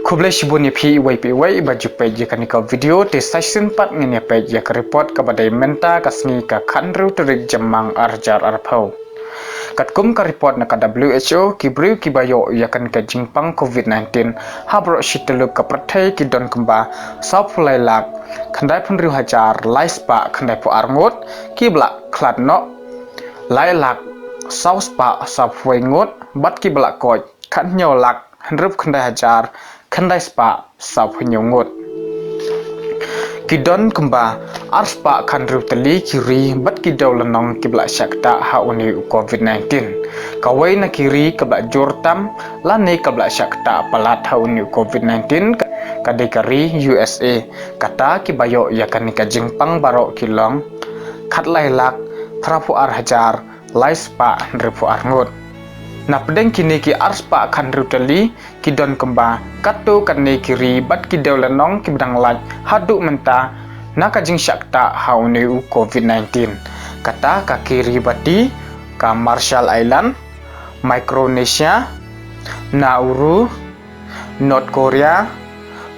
Kublai shibun ni pi wai baju page kan ka video te session pat ngene page ya ka report ka badai menta ka sngi ka khanru terik jamang arjar arpau katkum ka report na ka WHO ki briu ki bayo ya kan ka jingpang COVID-19 habro shitelu ka pyrthei ki don kemba saupulai lak khandai pun riu hajar laispa khandai pu arngot ki blak khladno lai lak sauspa sapwai ngot bat ki blak koj khan nyaw lak handrup khandai hajar khandai spa sap nyongot kidon kemba arspa khandru teli kiri bat kidaw lanong kibla syakta hauni COVID-19 kawai na kiri kabla jortam lane kabla syakta palat hauni COVID-19 kadekari USA kata kibayo yakan ka jingpang baro kilong khatlai lak thrapu ar hajar laispa ndrepu arngot na pedeng kini ki arspa khandru teli kidon kemba katu kanne kiri bat kidaw lanong kibdang laj hadu menta na kajing syakta hauni COVID-19 kata ka kiri bati ka Marshall Island Micronesia Nauru North Korea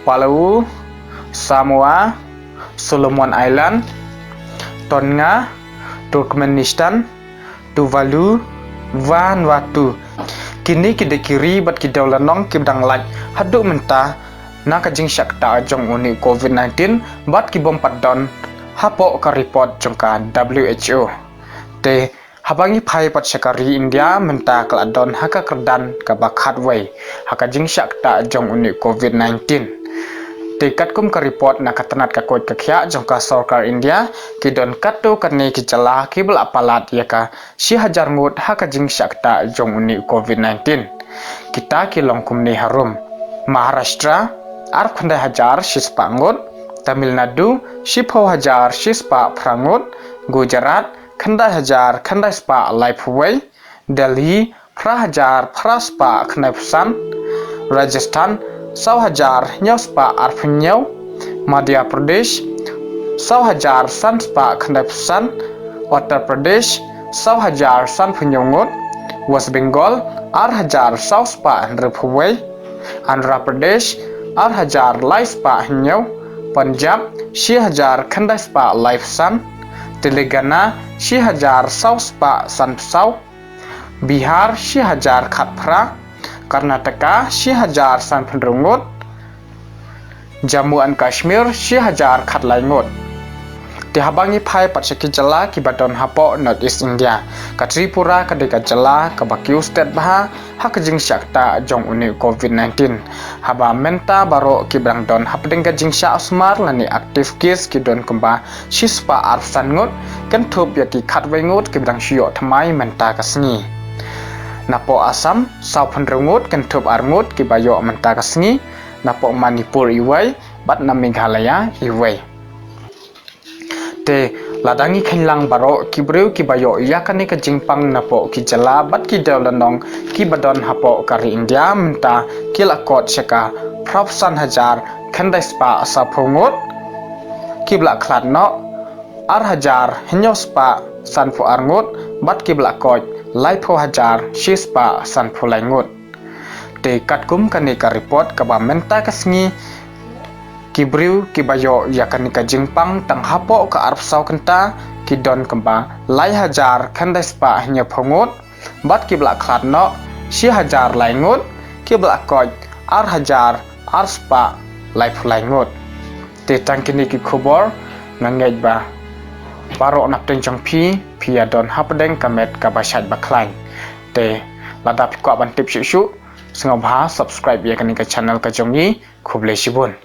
Palau Samoa Solomon Island Tonga Turkmenistan Tuvalu Vanuatu kini kide kiri bat kidaw lanong kibdang laj hadu menta na kajing syakta jong uni COVID-19 bat kibom padon hapo ka report jong ka WHO te habangi phai pat syakari India menta kladon haka kerdan ka bakhat wai haka jing syakta jong uni COVID-19 Dekat kum ka report na katanat ka kod kakya jong ka sarkar India kidon katu kanne ki jala kibel apalat ya ka si hajar ngut haka jing syakta jong uni COVID-19 kita kilong kumni harum Maharashtra ar khandai hajar sispa ngut Tamil Nadu sipo hajar sispa prangut Gujarat khandai hajar khandai spa laipuwai Delhi pra hajar praspa khandai pusan Rajasthan sau hajar nyaw spa arpun nyaw Madhya Pradesh sau hajar san spa khandai pusan Uttar Pradesh sau hajar san punyongot West Bengal ar hajar sau spa nrepuwai Andhra Pradesh ar hajar lai spa nyaw Punjab si hajar khandai spa lai pusan Telangana si hajar sau spa san pusau Bihar si hajar khat pra Karnataka si hajar san penrungut Jammu and Kashmir si hajar khat laingut dihabangi phai patsaki jala ki badon hapo North East India ka Tripura ka deka jala ka Bakiu state baha hakajing syakta jong uni COVID-19 haba menta baro ki brang don hapdeng ka jingsya asmar lani active case ki don kemba sispa arsan ngut kan thup ya ki khat waingut ki brang syo thamai menta ka sngi napo Assam sau penrungut kan thup arngut ki bayo menta ka sngi napo Manipur iwai bat na Meghalaya iwai te ladangi khinlang baro ki breu ki bayo yakani ka jingpang napo ki jala bat ki dawlanong ki badon hapo kari India menta ki lakot seka propsan hajar khandai spa sa phongot ki blak khladno ar hajar hinyo spa sanfu arngut bat ki blakot laipo hajar shispa sanfu laingut te katkum kani ka report ka ba menta ka sngi ki briu ki bayo yakani ka jingpang tang hapo ka arpsau kenta ki don kemba lai hajar khandai spa hinyo phongut bat ki blak khladno si hajar laingut ki blakot ar hajar ar spa laipo laingut te tangkini ki khobor nangej ba baro napteng jong pi adon hapdeng kamet ka bashat baklain te ladap ko ban tip shu singobha subscribe ya kani ka channel ka jongi khuble shibun